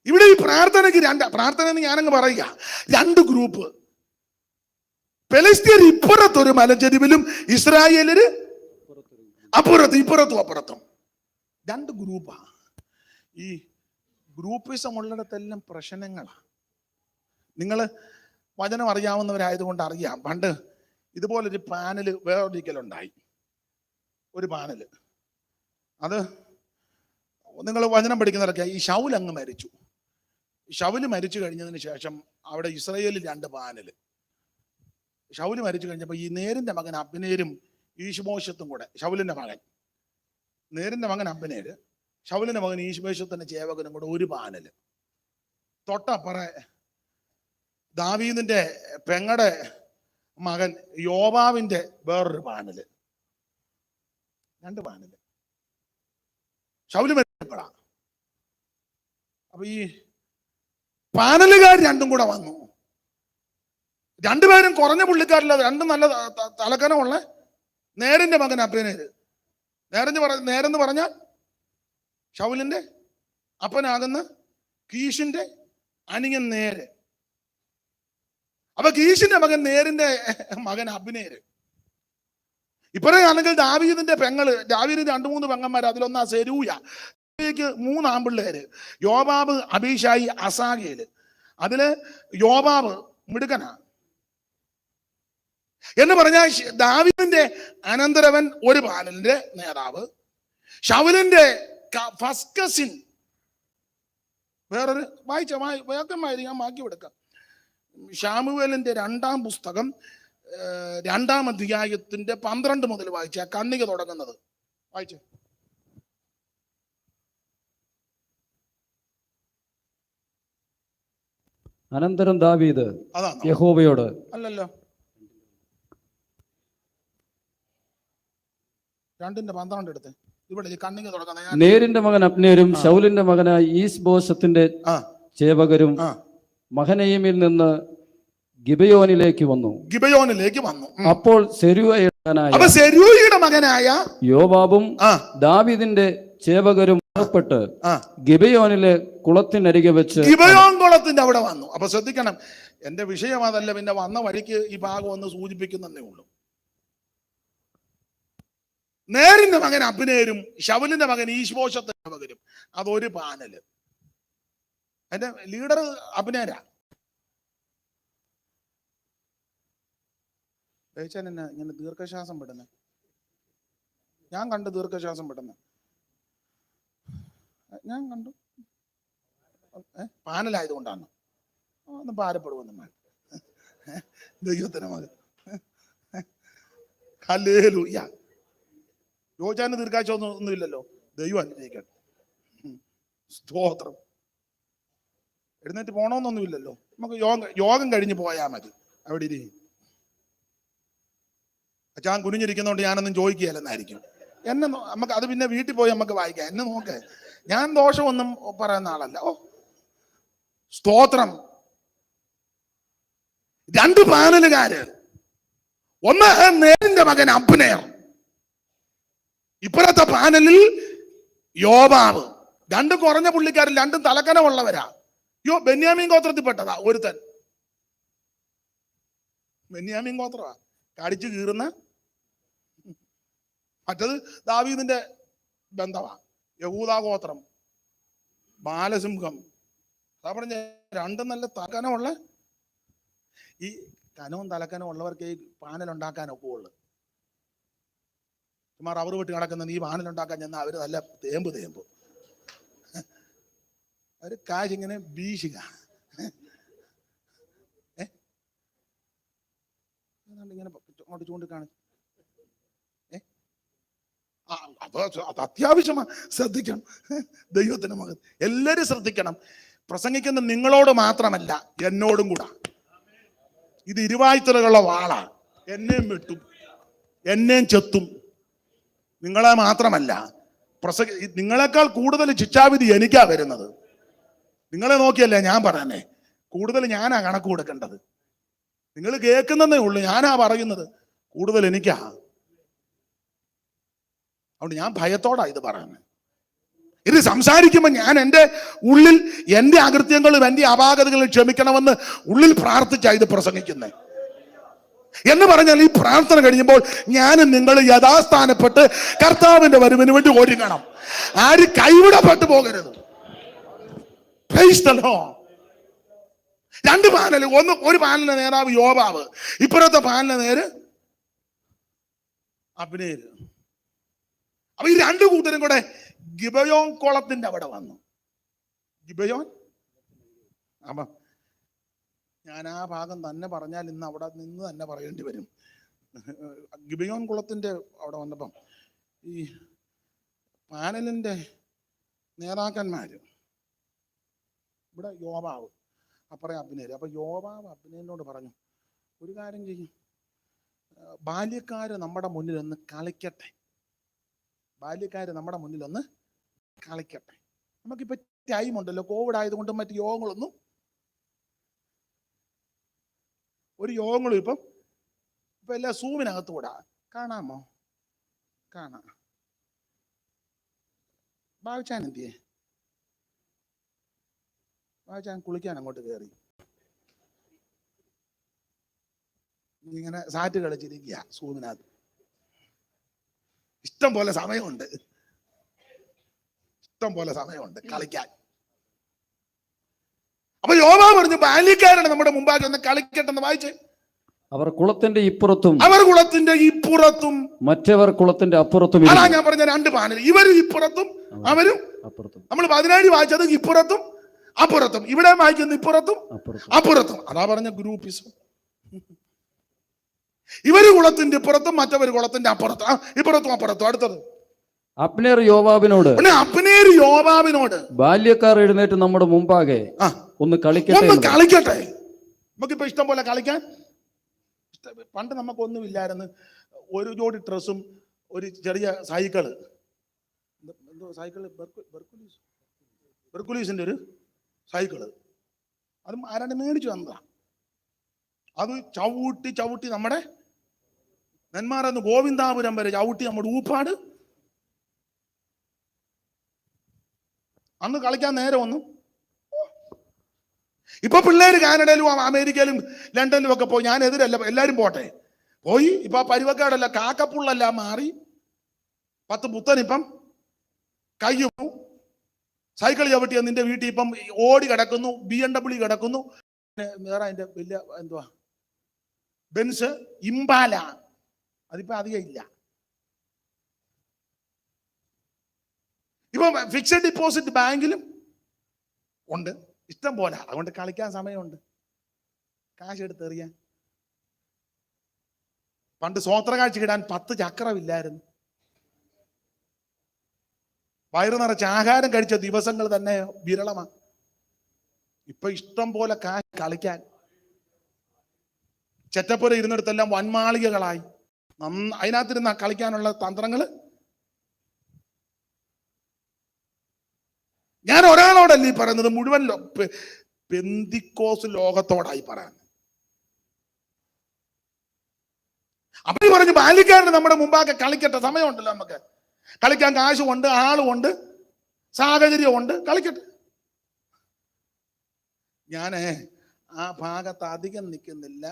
ഇവിടെ ഈ പ്രാർത്ഥനയ്ക്ക് പ്രാർത്ഥന എന്ന് ഞാനങ്ങ് പറയുക, രണ്ട് ഗ്രൂപ്പ്. ഫെലിസ്ത്യർ ഇപ്പുറത്തൊരു മലഞ്ചെരിവിലും ഇസ്രായേലര് ഇപ്പുറത്തും രണ്ട് ഗ്രൂപ്പാ. ഈ ഗ്രൂപ്പിസം ഉള്ളിടത്തെല്ലാം പ്രശ്നങ്ങളാണ്. നിങ്ങൾ വചനം അറിയാവുന്നവരായതുകൊണ്ട് അറിയാം. പണ്ട് ഇതുപോലൊരു പാനല് വേറൊരിക്കലുണ്ടായി. ഒരു പാനല്, അത് നിങ്ങൾ വചനം പഠിക്കുന്നവരൊക്കെ, ഈ ശൗൽ അങ്ങ് മരിച്ചു. ശൗല് മരിച്ചു കഴിഞ്ഞതിന് ശേഷം അവിടെ ഇസ്രായേലിൽ രണ്ട് പാനല്. ശൗല് മരിച്ചു കഴിഞ്ഞപ്പോൾ ഈ നേരിന്റെ മകൻ അബ്നേരും ഈശ്ബോശത്തും കൂടെ, ശൗലിന്റെ മകൻ നേരിന്റെ മകൻ അബ്നേര്, ശൗലിന്റെ മകൻ ഈശ്ബോശത്തിന്റെ ചേവകനും കൂടെ ഒരു പാനല്. തൊട്ടപ്പുറ ദാവീദിന്റെ പെങ്ങടെ മകൻ യോവാബിന്റെ വേറൊരു പാനല്. രണ്ട് പാനല്. ശൗല് മരിച്ചപ്പോഴാ. അപ്പൊ ഈ പാനലുകാർ രണ്ടും കൂടെ വന്നു. രണ്ടുപേരും കുറഞ്ഞ പുള്ളിക്കാരില്ല, രണ്ടും നല്ല തലക്കനമുള്ള നേരിന്റെ മകൻ അബ്നേര്. നേരെന്ന് പറഞ്ഞാൽ ശൗലിന്റെ അപ്പനാകുന്ന കീശിന്റെ അനിയൻ നേര്. അപ്പൊ കീശിന്റെ മകൻ നേരിന്റെ മകൻ അബ്നേര്. ഇപ്പോഴാണെങ്കിൽ ദാവീദിന്റെ ദാവീദിന്റെ 2-3 പെങ്ങന്മാർ, അതിലൊന്നാ സെരൂയ. ക്ക് 3 ആൺപിള്ളേര്, യോവാബ്, അബീശായി, അസാഗേല്. അതില് യോവാബ് മിടുക്കനാ എന്ന് പറഞ്ഞാൽ ദാവീദിന്റെ അനന്തരവൻ ഒരു പാനലിന്റെ നേതാവ്. ശൗലിന്റെ ഫസ്റ്റ് കസിൻ വേറൊരു ഞാൻ ബാക്കി കൊടുക്കാം. ശാമുവേലിന്റെ 2-ാം പുസ്തകം 2-ാം അധ്യായത്തിന്റെ 12 മുതൽ വായിച്ച കണ്ണിക തുടങ്ങുന്നത് വായിച്ചേ. അനന്തരം ദാവീദ് യഹോവയോട്, അല്ലല്ലോ 2:12 എടുത്ത് ഇവിടെ കണ്ണിക തുടങ്ങുന്ന, നേരിന്റെ മകൻ അബ്നേരും ശൗലിന്റെ മകനായ ഈശ്ബോശത്തിന്റെ ചേവകരും മഹനയീമിൽ നിന്ന് ഗിബയോനിലേക്ക് വന്നു. അപ്പോൾ സെരൂയയുടെ മകനായ യോവാബും ദാവീദിന്റെ ചേവകരും പുറപ്പെട്ട് ഗിബയോനിലെ കുളത്തിനരികെ വെച്ച് ഗിബയോൻ കുളത്തിന്റെ അവിടെ വന്നു. അപ്പൊ ശ്രദ്ധിക്കണം, എന്റെ വിഷയം അതല്ല, പിന്നെ വന്ന വഴിക്ക് ഈ ഭാഗം ഒന്ന് സൂചിപ്പിക്കുന്നേ ഉള്ളൂ. നേരിന്റെ മകൻ അബ്നേരും ശൗലിന്റെ മകൻ ഈശ്ബോശത്തിന്റെ ചേവകരും, അതൊരു പാനല്. എന്റെ ലീഡർ അബ്നേരാ. എന്നാ ഇങ്ങനെ ദീർഘശ്വാസം വിടുന്നത്? ഞാൻ കണ്ടു ദീർഘശ്വാസം വിടുന്നത്, ഞാൻ കണ്ടു. പാനലായതുകൊണ്ടാണ്. ഒന്നും ഭാരപ്പെടുവൊന്നും വേണ്ട. ദൈവത്തിന് മകൻ ഹല്ലേലൂയ. യോജാന് ദീർഘാശ്വാസം ഒന്നുമില്ലല്ലോ. ദൈവം അനുഗ്രഹിക്കട്ടെ. സ്തോത്രം. എഴുന്നേറ്റ് പോണമെന്നൊന്നുമില്ലല്ലോ. നമുക്ക് യോഗം കഴിഞ്ഞ് പോയാൽ മതി. അവിടെ ഇരി. അച്ഛാൻ കുനിഞ്ഞിരിക്കുന്നതുകൊണ്ട് ഞാനൊന്നും ചോദിക്കുകയല്ലെന്നായിരിക്കും. എന്നെ നമുക്ക് അത് പിന്നെ വീട്ടിൽ പോയി നമുക്ക് വായിക്കാം. എന്നെ നോക്ക്, ഞാൻ ദോഷമൊന്നും പറയുന്ന ആളല്ല. ഓ സ്തോത്രം. 2 പാനലുകാര്, ഒന്ന് നേരിന്റെ മകൻ അബ്നേർ, ഇപ്പുറത്തെ പാനലിൽ യോവാബ്. 2 കുറഞ്ഞ പുള്ളിക്കാരിൽ, 2 തലക്കനമുള്ളവരാ. ബെന്യാമീൻ ഗോത്രത്തിൽപ്പെട്ടതാ ഒരുത്തൻ. ബെന്യാമീൻ ഗോത്രമാ, കടിച്ചു കീറുന്ന. മറ്റത് ദാവീദിന്റെ ബന്ധവാ, യഹൂദാ ഗോത്രം, ബാലസിംഹം. അതാ പറഞ്ഞ 2 നല്ല തലക്കനമുള്ള. ഈ കനവും തലക്കനവും ഉള്ളവർക്ക് ഈ പാനലുണ്ടാക്കാനൊക്കെ ഉള്ളു. ചുമ്മാ റബ്ബർ വെട്ടി നടക്കുന്ന നീ പാനലുണ്ടാക്കാൻ ചെന്നാൽ അവര് നല്ല തേമ്പ് അവര് കാശിങ്ങനെ വീശുക. ഇങ്ങനെ അങ്ങോട്ട് ചൂണ്ടിക്കാണ്. അപ്പൊ അത് അത്യാവശ്യമാണ്, ശ്രദ്ധിക്കണം. ദൈവത്തിന്റെ മകൻ എല്ലാരും ശ്രദ്ധിക്കണം. പ്രസംഗിക്കുന്ന നിങ്ങളോട് മാത്രമല്ല, എന്നോടും കൂടാ. ഇത് ഇരുവായ്ത്തലകളുള്ള വാളാ. എന്നെയും വെട്ടും, എന്നെയും ചെത്തും. നിങ്ങളെ മാത്രമല്ല, നിങ്ങളെക്കാൾ കൂടുതൽ ശിക്ഷാവിധി എനിക്കാ വരുന്നത്. നിങ്ങളെ നോക്കിയല്ലേ ഞാൻ പറയുന്നേ, കൂടുതൽ ഞാനാ കണക്ക് കൊടുക്കേണ്ടത്. നിങ്ങൾ കേൾക്കുന്നതേ ഉള്ളൂ, ഞാനാ പറയുന്നത്. കൂടുതൽ എനിക്കാ. അതുകൊണ്ട് ഞാൻ ഭയത്തോടാ ഇത് പറയുന്നത്. ഇത് സംസാരിക്കുമ്പോൾ ഞാൻ എൻ്റെ ഉള്ളിൽ എൻ്റെ അകൃത്യങ്ങളും എൻ്റെ അപാകതകളും ക്ഷമിക്കണമെന്ന് ഉള്ളിൽ പ്രാർത്ഥിച്ചാ ഇത് പ്രസംഗിക്കുന്നത്. എന്ന് പറഞ്ഞാൽ ഈ പ്രാർത്ഥന കഴിയുമ്പോൾ ഞാനും നിങ്ങൾ യഥാസ്ഥാനപ്പെട്ട് കർത്താവിന്റെ വരവിന് വേണ്ടി ഒരുങ്ങണം. ആര് കൈവിടപ്പെട്ടു പോകരുത്. Praise the Lord. രണ്ട് പാനൽ, ഒരു പാനലിന്റെ നേതാവ് യോബാവ്, ഇപ്പുറത്തെ പാനലിന്റെ നേര് അബ്നേര്. അപ്പൊ ഈ രണ്ടു കൂട്ടരും കൂടെ ഗിബയോൻ കുളത്തിന്റെ അവിടെ വന്നു. ഗിബയോൻ, അപ്പൊ ഞാൻ ആ ഭാഗം തന്നെ പറഞ്ഞാൽ ഇന്ന് അവിടെ നിന്ന് തന്നെ പറയേണ്ടി വരും. ഗിബയോൻ കുളത്തിന്റെ അവിടെ വന്നപ്പം ഈ പാനലിന്റെ നേതാക്കന്മാര്, ഇവിടെ യോബാവ്, അപ്പറേ അബ്നേര്. അപ്പൊ യോബാവ് അബ്നേരിനോട് പറഞ്ഞു, ഒരു കാര്യം ചെയ്യും, ബാല്യക്കാര് നമ്മുടെ മുന്നിൽ ഒന്ന് കളിക്കട്ടെ, ബാല്യക്കാര് നമ്മുടെ മുന്നിൽ ഒന്ന് കളിക്കട്ടെ. നമുക്കിപ്പോ ടൈം ഉണ്ടല്ലോ, കോവിഡ് ആയതുകൊണ്ടും മറ്റു യോഗങ്ങളൊന്നും, ഒരു യോഗങ്ങളും ഇപ്പൊ എല്ലാം സൂമിനകത്ത് കൂടാ. കാണാമോ? കാണാം. ബാബുച്ചാൻ എന്തിയേ? ബാബുച്ചാൻ കുളിക്കാൻ അങ്ങോട്ട് കയറി ഇങ്ങനെ സാറ്റ് കളിച്ചിരിക്കുക സൂമിനകത്ത്. ഇഷ്ടം പോലെ സമയമുണ്ട്, ഇഷ്ടം പോലെ സമയമുണ്ട് കളിക്കാൻ. അപ്പൊ യോബാവ് പറഞ്ഞു, ബാല്യക്കാരാണ് നമ്മുടെ മുമ്പാകെ ഒന്ന് കളിക്കട്ടെന്ന്. വായിച്ചേ. അവർ കുളത്തിന്റെ ഇപ്പുറത്തും അവർ കുളത്തിന്റെ ഇപ്പുറത്തും മറ്റവർ കുളത്തിന്റെ അപ്പുറത്തും. അതാ ഞാൻ പറഞ്ഞ രണ്ട് പാനൽ, ഇവരും ഇപ്പുറത്തും അവരും അപ്പുറത്തും. നമ്മൾ 17 വായിച്ചത് ഇപ്പുറത്തും അപ്പുറത്തും, ഇവിടെ വായിക്കുന്നത് ഇപ്പുറത്തും അപ്പുറത്തും. അതാ പറഞ്ഞ ഗ്രൂപ്പിസം. ഇവര് കുളത്തിന്റെ ഇപ്പുറത്തും മറ്റവര് കുളത്തിന്റെ അപ്പുറത്തും, ഇപ്പുറത്തും അപ്പുറത്തും. അടുത്തത് അബ്നേർ യോബാബിനോട്, അബ്നേർ യോബാബിനോട്, ബാല്യക്കാർ എഴുന്നേറ്റ് നമ്മുടെ മുമ്പാകെ ഒന്ന് കളിക്കട്ടെ. നമുക്കിപ്പോ ഇഷ്ടം പോലെ കളിക്കാൻ. പണ്ട് നമുക്കൊന്നുമില്ലായിരുന്നു, ഒരു ജോഡി ഡ്രസ്സും ഒരു ചെറിയ സൈക്കിള്, എന്തോ സൈക്കിള്, ബെർക്കുലീസിന്റെ ഒരു സൈക്കിള്, അതും ആരാണ്ട് മേടിച്ചു വന്നതാ. അത് ചവിട്ടി ചവിട്ടി നമ്മുടെ നെന്മാറന്ന് ഗോവിന്ദാപുരം വരെ ചവിട്ടി നമ്മുടെ ഊപ്പാട്. അന്ന് കളിക്കാൻ നേരെ വന്നു. ഇപ്പൊ പിള്ളേര് കാനഡയിലും അമേരിക്കയിലും ലണ്ടനിലും ഒക്കെ പോയി. ഞാൻ എതിരല്ല, എല്ലാരും പോട്ടെ. പോയി ഇപ്പൊ പരുവക്കാടല്ല, കാക്കപ്പുള്ളല്ല മാറി 10 പുത്തനിപ്പം കയ്യും സൈക്കിൾ ചവിട്ടിയ നിന്റെ വീട്ടിൽ ഇപ്പം ഓടി കിടക്കുന്നു, BMW കിടക്കുന്നു, വേറെ അതിന്റെ വലിയ എന്തുവാ ബെൻസ്, ഇംപാല, അതിപ്പോ അധികം ഇല്ല. ഇപ്പൊ ഫിക്സഡ് ഡിപ്പോസിറ്റ് ബാങ്കിലും ഉണ്ട്, ഇഷ്ടം പോലെ. അതുകൊണ്ട് കളിക്കാൻ സമയമുണ്ട്, കാശ് എടുത്തെറിയാൻ. പണ്ട് സ്വോത്രകാഴ്ച ഇടാൻ 10 ചക്രമില്ലായിരുന്നു. വയറു നിറച്ച് ആഹാരം കഴിച്ച ദിവസങ്ങൾ തന്നെ വിരളമാണ്. ഇപ്പൊ ഇഷ്ടം പോലെ കാശ് കളിക്കാൻ. ചെറ്റപ്പുര ഇരുന്നിടത്തെല്ലാം വൻമാളികകളായി. അതിനകത്തിരുന്ന കളിക്കാനുള്ള തന്ത്രങ്ങള്. ഞാൻ ഒരാളോടല്ല ഈ പറയുന്നത്, മുഴുവൻ പെന്തിക്കോസ് ലോകത്തോടായി പറയാൻ. അപ്പൊ പറഞ്ഞു, ബാല്യക്കാരന് നമ്മുടെ മുമ്പാകെ കളിക്കട്ടെ, സമയമുണ്ടല്ലോ, നമുക്ക് കളിക്കാൻ കാശുമുണ്ട്, ആളുമുണ്ട്, സാഹചര്യമുണ്ട്, കളിക്കട്ടെ. ഞാന് ആ ഭാഗത്ത് അധികം നിൽക്കുന്നില്ല,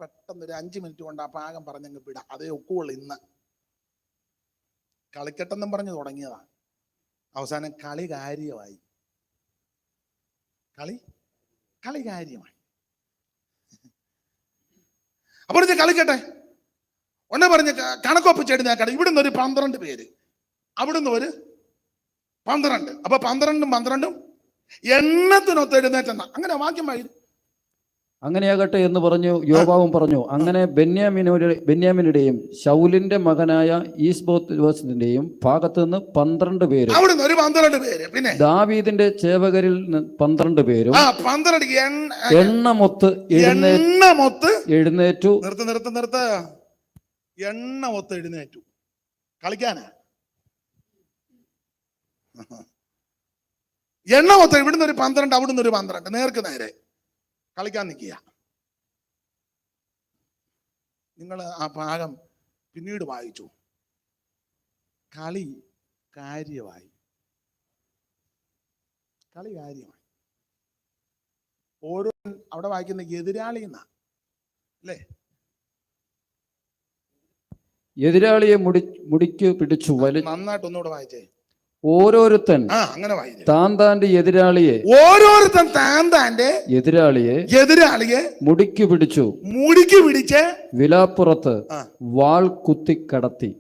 പെട്ടെന്ന് ഒരു 5 മിനിറ്റ് കൊണ്ട് ആ ഭാഗം പറഞ്ഞങ്ങ് വിടാം. അതേ ഒക്കുള്ളൂ. ഇന്ന് കളിക്കട്ടെന്നും പറഞ്ഞു തുടങ്ങിയതാണ്, അവസാനം കളി കാര്യമായി. കളി കാര്യമായി. അപ്പോൾ കളിക്കട്ടെ. ഒന്നെ പറഞ്ഞ് കണക്കൊപ്പിച്ചെടുത്തേക്കട്ടെ. ഇവിടുന്ന് ഒരു 12 പേര്, അവിടുന്ന് ഒരു 12. അപ്പൊ 12ഉം 12ഉം എണ്ണത്തിനൊത്ത് എഴുന്നേറ്റെന്ന അങ്ങനെ വാക്യമായി. അങ്ങനെയാകട്ടെ എന്ന് പറഞ്ഞു. യോബാവും പറഞ്ഞു, അങ്ങനെ ബെന്യാമിനുടെയും ശൗലിന്റെ മകനായ ഈസ്ബോത്തിന്റെയും ഭാഗത്ത് നിന്ന് 12 പേരും, അവിടുന്ന് ഒരു 12 പേര്, പിന്നെ ദാവീദിന്റെ ചേവകരിൽ 12 പേരും 12 എണ്ണമൊത്ത് എഴുന്നേറ്റു. നിർത്ത്. എണ്ണമൊത്ത് എഴുന്നേറ്റു. കളിക്കാനാ എണ്ണമൊത്ത്. ഇവിടുന്ന് ഒരു 12, അവിടുന്ന് ഒരു 12, നേർക്ക് നേരെ കളിക്കാൻ നിൽക്കുക. നിങ്ങൾ ആ ഭാഗം പിന്നീട് വായിച്ചു. കളി കാര്യമായി. കളി കാര്യമാണ്. ഓരോ അവിടെ വായിക്കുന്ന എതിരാളി എന്നാ അല്ലേ? എതിരാളിയെ മുടിക്ക് പിടിച്ചു നന്നായിട്ട് ഒന്നുകൂടെ വായിച്ചേ. ഓരോരുത്തൻ അങ്ങനെ വായിച്ചേ. താന്താന്റെ എതിരാളിയെ ഓരോരുത്തൻ താന്താന്റെ എതിരാളിയെ മുടിക്ക് പിടിച്ച് വിലാപ്പുറത്ത് വാൾ കുത്തി കടത്തി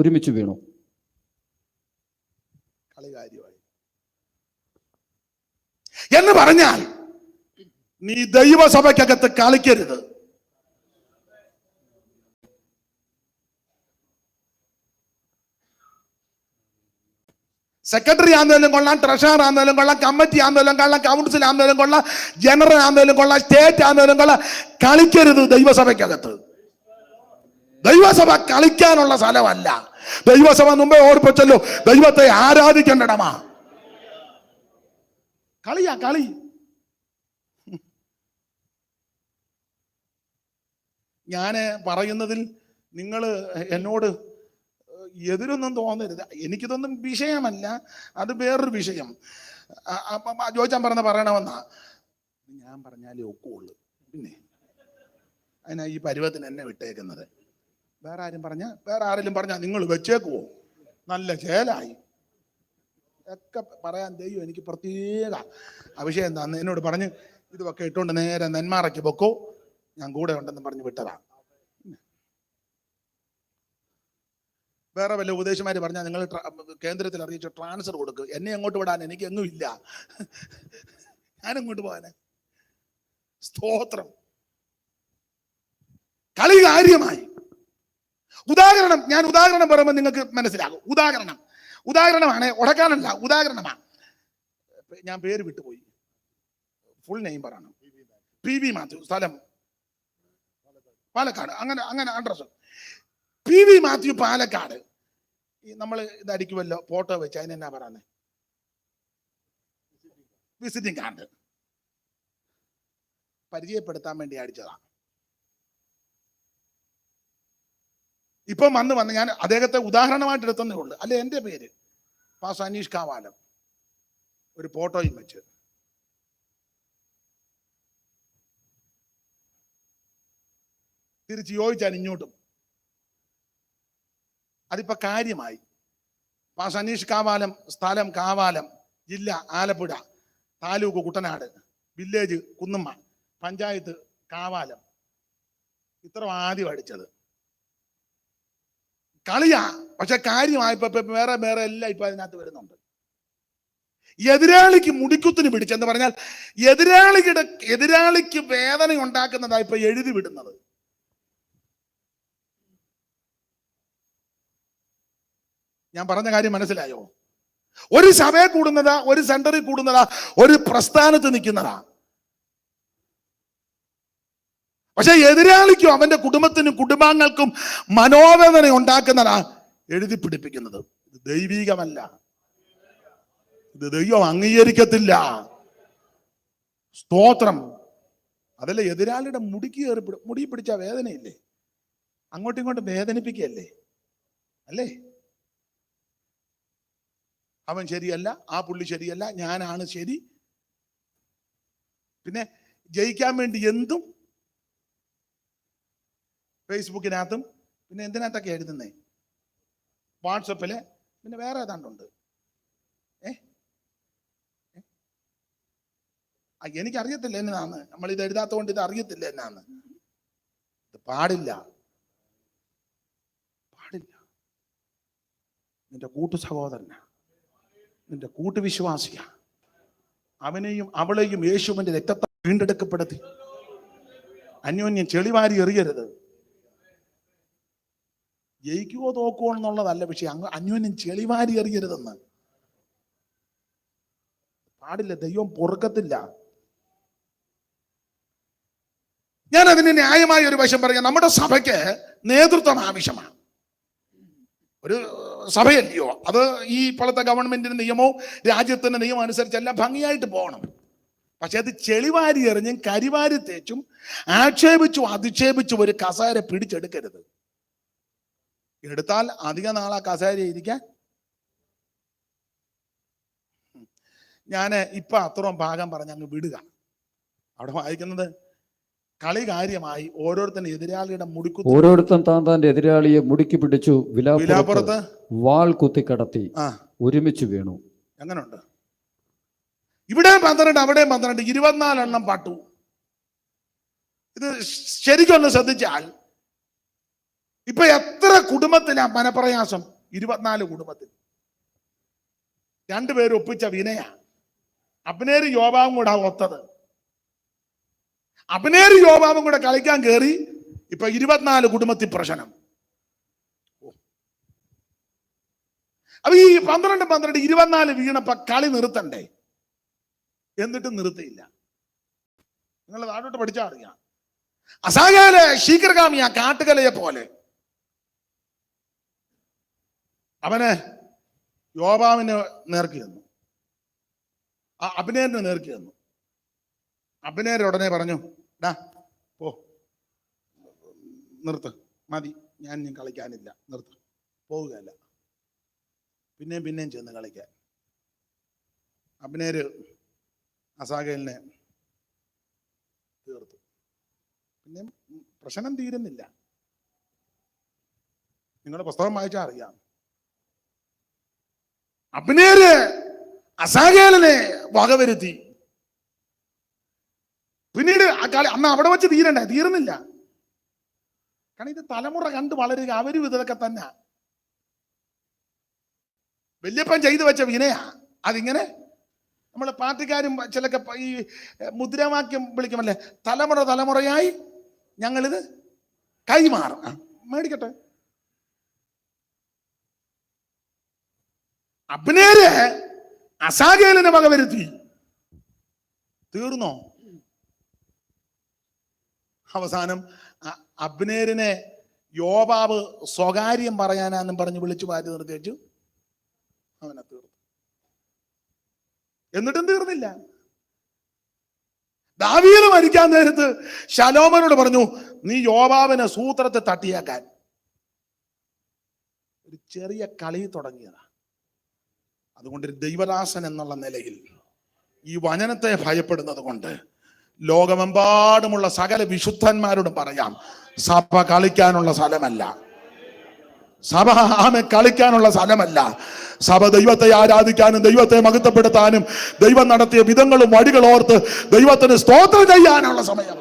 ഒരുമിച്ച് വീണു. കളി കാര്യമായി എന്ന് പറഞ്ഞാൽ നീ ദൈവസഭയ്ക്കകത്ത് കളിക്കരുത്. സെക്രട്ടറി ആണെങ്കിലും കൊള്ളാം, ട്രഷറർ ആണെങ്കിലും കൊള്ളാം, കമ്മിറ്റി ആണെങ്കിലും കൊള്ളാം, കൗൺസിൽ ആണെങ്കിലും കൊള്ളാം, ജനറൽ ആണെങ്കിലും കൊള്ളാം, സ്റ്റേറ്റ് ആണെങ്കിലും കൊള്ളാം, കളിക്കരുത് ദൈവസഭയ്ക്കകത്ത്. ദൈവസഭ കളിക്കാനുള്ള സ്ഥലമല്ല. ദൈവസഭ മുമ്പേ ഓർപ്പിച്ചല്ലോ, ദൈവത്തെ ആരാധിക്കേണ്ടടമാ. കളിയാ കളി. ഞാന് പറയുന്നതിൽ നിങ്ങൾ എന്നോട് എതിരൊന്നും തോന്നരുത്. എനിക്കിതൊന്നും വിഷയമല്ല, അത് വേറൊരു വിഷയം. ജോയിച്ചാൻ പറയണമെന്നാ ഞാൻ പറഞ്ഞാലേ ഒക്കുള്ളൂ. പിന്നെ അതിനാ ഈ പരുവത്തിന് എന്നെ വിട്ടേക്കുന്നത്. വേറെ ആരെങ്കിലും പറഞ്ഞാൽ നിങ്ങൾ വെച്ചേക്കുവോ? നല്ല ചേലായി ഒക്കെ പറയാൻ ദൈവം എനിക്ക് പ്രത്യേക അഭിഷേകം എന്താന്ന് എന്നോട് പറഞ്ഞ് ഇതൊക്കെ ഇട്ടുകൊണ്ട് നേരെ നെന്മാറയ്ക്ക് പൊക്കോ, ഞാൻ കൂടെ ഉണ്ടെന്ന് പറഞ്ഞ് വിട്ടതാ. വേറെ വല്ല ഉപദേശമാര് പറഞ്ഞാൽ നിങ്ങൾ കേന്ദ്രത്തിൽ അറിയിച്ച് ട്രാൻസ്ഫർ കൊടുക്കുക. എന്നെ അങ്ങോട്ട് വിടാൻ എനിക്ക് എങ്ങും ഇല്ല, ഞാനെങ്ങോട്ട് പോകാന്? സ്തോത്രം. കളി കാര്യമായി. ഞാൻ ഉദാഹരണം പറയുമ്പോൾ നിങ്ങൾക്ക് മനസ്സിലാകും. ഉദാഹരണമാണ്, ഉടക്കാനല്ല, ഉദാഹരണമാണ്. ഞാൻ പേര് വിട്ടുപോയി, ഫുൾ നെയിം പറയണം. PV മാത്യു, സ്ഥലം പാലക്കാട്. അങ്ങനെ അഡ്രസ് PV മാത്യു, പാലക്കാട്. നമ്മൾ ഇതടിക്കുമല്ലോ ഫോട്ടോ വെച്ച്, അതിനെന്നാ പറയുന്നത്? Visiting card. പരിചയപ്പെടുത്താൻ വേണ്ടി അടിച്ചതാ. ഇപ്പം വന്ന് ഞാൻ അദ്ദേഹത്തെ ഉദാഹരണമായിട്ട് എടുത്തതേ ഉള്ളൂ. അല്ലെ എൻ്റെ പേര് പാസ്റ്റർ അനീഷ് കാവാലം, ഒരു ഫോട്ടോയും വെച്ച്. തിരിച്ച് യോജിച്ചാൽ ഇങ്ങോട്ടും. അതിപ്പോ കാര്യമായി. പാസ്റ്റർ അനീഷ് കാവാലം, സ്ഥലം കാവാലം, ജില്ല ആലപ്പുഴ, താലൂക്ക് കുട്ടനാട്, വില്ലേജ് കുന്നുമ്മ, പഞ്ചായത്ത് കാവാലം. ഇത്ര ആദ്യം അടിച്ചത്. കളിയാ, പക്ഷെ കാര്യമായപ്പോ വേറെ എല്ലാം ഇപ്പൊ അതിനകത്ത് വരുന്നുണ്ട്. എതിരാളിക്ക് മുടിക്കുത്തിന് പിടിച്ചെന്ന് പറഞ്ഞാൽ എതിരാളിക്ക് വേദന ഉണ്ടാക്കുന്നതാ ഇപ്പൊ എഴുതി വിടുന്നത്. ഞാൻ പറഞ്ഞ കാര്യം മനസ്സിലായോ? ഒരു സഭയെ കൂടുന്നതാ, ഒരു സെന്ററിൽ കൂടുന്നതാ, ഒരു പ്രസ്ഥാനത്ത് നിൽക്കുന്നതാ. പക്ഷെ എതിരാളിക്കും അവന്റെ കുടുംബത്തിനും കുടുംബാംഗങ്ങൾക്കും മനോവേദന ഉണ്ടാക്കുന്നതാ എഴുതി പിടിപ്പിക്കുന്നത്. ഇത് ദൈവികമല്ല, ഇത് ദൈവം അംഗീകരിക്കത്തില്ല. സ്തോത്രം. അതല്ലേ എതിരാളിയുടെ മുടി പിടിച്ച വേദനയില്ലേ? അങ്ങോട്ടും ഇങ്ങോട്ടും വേദനിപ്പിക്കുകയല്ലേ? അല്ലേ? അവൻ ശരിയല്ല, ആ പുള്ളി ശരിയല്ല, ഞാനാണ് ശരി. പിന്നെ ജയിക്കാൻ വേണ്ടി എന്തും ഫേസ്ബുക്കിനകത്തും പിന്നെ എന്തിനകത്തൊക്കെ എഴുതുന്നേ, വാട്സപ്പില്, പിന്നെ വേറെ ഏതാണ്ടുണ്ട്. എനിക്കറിയത്തില്ല എന്നാന്ന്. നമ്മൾ ഇത് എഴുതാത്ത കൊണ്ട് ഇത് അറിയത്തില്ല എന്നാന്ന്. ഇത് പാടില്ല. നിന്റെ കൂട്ടു സഹോദരനാ, നിന്റെ കൂട്ടുവിശ്വാസിയാ. അവനെയും അവളെയും യേശുവിന്റെ രക്തത്തെ വീണ്ടെടുക്കപ്പെടുത്തി അന്യോന്യം ചെളിവാരി എറിയരുത്. ജയിക്കുവോ തോക്കുവോ എന്നുള്ളതല്ല വിഷയം, അന്യോന്യം ചെളിവാരി എറിയരുതെന്ന്. പാടില്ല, ദൈവം പൊറുക്കത്തില്ല. ഞാൻ അതിന് ന്യായമായ ഒരു വശം പറയാം. നമ്മുടെ സഭയ്ക്ക് നേതൃത്വം ആവശ്യമാണ്. ഒരു സഭയല്ലയോ അത്? ഈ ഇപ്പോഴത്തെ ഗവൺമെന്റിന്റെ നിയമവും രാജ്യത്തിന്റെ നിയമം അനുസരിച്ചെല്ലാം ഭംഗിയായിട്ട് പോകണം. പക്ഷെ അത് ചെളിവാരി എറിഞ്ഞും കരിവാരി തേച്ചും ആക്ഷേപിച്ചും അധിക്ഷേപിച്ചും ഒരു കസേര പിടിച്ചെടുക്കരുത്. എടുത്താൽ അധിക നാളാ കസേര ഇരിക്കാൻ. ഞാൻ ഇപ്പൊ അത്രയും ഭാഗം പറഞ്ഞ് അങ്ങ് വിടുക. അവിടെ വായിക്കുന്നത് കളി കാര്യമായി ഓരോരുത്തരും എതിരാളിയുടെ ഓരോരുത്തൻ താന്റെ എതിരാളിയെ മുടുക്കി പിടിച്ചു വിലാപ്പുറത്ത് വാൾ കുത്തിക്കടത്തി ആ ഒരുമിച്ച് വീണു. എങ്ങനുണ്ട്? ഇവിടെ 12, അവിടെ 12, 24 എണ്ണം പാട്ടു. ഇത് ശരിക്കൊന്ന് ശ്രദ്ധിച്ചാൽ ഇപ്പൊ എത്ര കുടുംബത്തിലാ മനപ്രയാസം? 24 കുടുംബത്തിൽ. രണ്ടുപേരും ഒപ്പിച്ച വിനയ. അബ്നേര് യോബാവും കൂടെ ഒത്തത്. അബ്നേര് യോബാവും കൂടെ കളിക്കാൻ കയറി. ഇപ്പൊ 24 കുടുംബത്തിൽ പ്രശ്നം. അപ്പൊ ഈ 12, 24 വീണപ്പോ കളി നിർത്തണ്ടേ? എന്നിട്ടും നിർത്തിയില്ല. നിങ്ങൾ താഴോട്ട് പഠിച്ചാൽ അറിയാം. അസായാല് ശീഘ്രഗാമിയ കാട്ടുകലയെ പോലെ അവന് യോബാവിന് നേർക്ക് ചെന്നു, അബ്നേരിന് നേർക്ക് ചെന്നു. അബ്നേര് ഉടനെ പറഞ്ഞു, ഡാ പോ, നിർത്ത്, മതി, ഞാൻ കളിക്കാനില്ല, നിർത്ത്, പോവുകയല്ല. പിന്നെയും ചെന്ന് കളിക്കാൻ. അബ്നേര് അസാഹേലിനെ തീർത്തു. പിന്നെ പ്രശ്നം തീരുന്നില്ല. നിങ്ങളുടെ പുസ്തകം വായിച്ചാൽ അറിയാം. അബ്നേര് അസാഹേലിനെ വകവരുത്തി. പിന്നീട് അന്ന് അവിടെ വെച്ച് തീരുന്നില്ല. കാരണം ഇത് തലമുറ കണ്ട് വളരുക. അവരും ഇതൊക്കെ തന്നെ. വല്യപ്പൻ ചെയ്തു വെച്ച വിനയാ. അതിങ്ങനെ നമ്മൾ പാർട്ടിക്കാരും ചിലക്ക് ഈ മുദ്രാവാക്യം വിളിക്കുമല്ലേ, തലമുറയായി ഞങ്ങളിത് കൈമാറും. മേടിക്കട്ടെ. അബ്നേര് അസാഹേലിനെ വകവരുത്തി. തീർന്നോ? അവസാനം അബ്നേരിനെ യോബാബ് സ്വകാര്യം പറയാനാന്നും പറഞ്ഞ് വിളിച്ചു മാറ്റി നിർത്തിച്ചു. അവനെ തീർന്നു. എന്നിട്ടും തീർന്നില്ല. ദാവീദ് മരിക്കാൻ നേരത്ത് ശലോമോനോട് പറഞ്ഞു, നീ യോബാബിനെ സൂത്രത്തെ തട്ടിയാക്കാൻ. ഒരു ചെറിയ കളി തുടങ്ങിയതാ. അതുകൊണ്ട് ഒരു ദൈവദാസൻ എന്നുള്ള നിലയിൽ ഈ വചനത്തെ ഭയപ്പെടുന്നത് കൊണ്ട് ലോകമെമ്പാടുമുള്ള സകല വിശുദ്ധന്മാരോടും പറയാം, സഭ കളിക്കാനുള്ള സ്ഥലമല്ല. സഭ കളിക്കാനുള്ള സ്ഥലമല്ല. സഭ ദൈവത്തെ ആരാധിക്കാനും ദൈവത്തെ മഹത്വപ്പെടുത്താനും ദൈവം നടത്തിയ വിധങ്ങളും വഴികൾ ഓർത്ത് ദൈവത്തിന് സ്തോത്രം ചെയ്യാനുള്ള സമയം.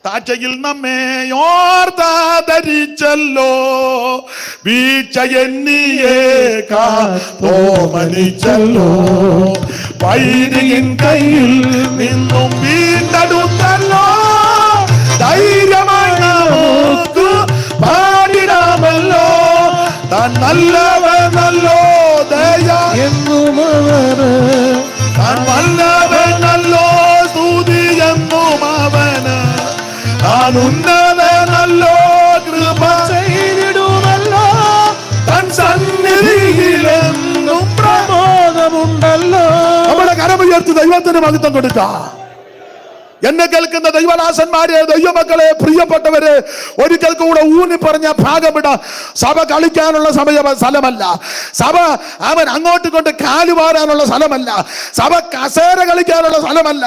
താഴ്ചയിൽ നമ്മെ ഓർത്താദരിച്ചല്ലോ, വീഴ്ച എന്നിയേക്കാമനിച്ചല്ലോ, വൈരിയിൻ കയ്യിൽ നിന്നും വീണ്ടെടുത്തല്ലോ, ധൈര്യമായി നമുക്ക് പാടിടാമല്ലോ, താൻ നല്ലവനല്ലോ, ദയ എന്നും അവന്, താൻ നല്ലവനല്ലോ, സ്തുതി എന്നും അവന്, താൻ ഉന്നതനല്ലോ, കൃപ ചെയ്തിടുമല്ലോ, തൻ സന്നിധിയിലെന്നും പ്രമോദമുണ്ടല്ലോ. നമ്മുടെ കരമുയർത്തി ദൈവത്തിന് മഹത്വം കൊടുക്കാം. എന്നെ കേൾക്കുന്ന ദൈവദാസന്മാരെ, ദൈവമക്കളെ, പ്രിയപ്പെട്ടവരെ, ഒരിക്കൽ കൂടെ ഊന്നി പറഞ്ഞ ഭാഗമിട. സഭ കളിക്കാനുള്ള സ്ഥലമല്ല. സഭ അങ്ങോട്ട് കൊണ്ട് കാലുവാരാനുള്ള സ്ഥലമല്ല. സഭ കസേര കളിക്കാനുള്ള സ്ഥലമല്ല.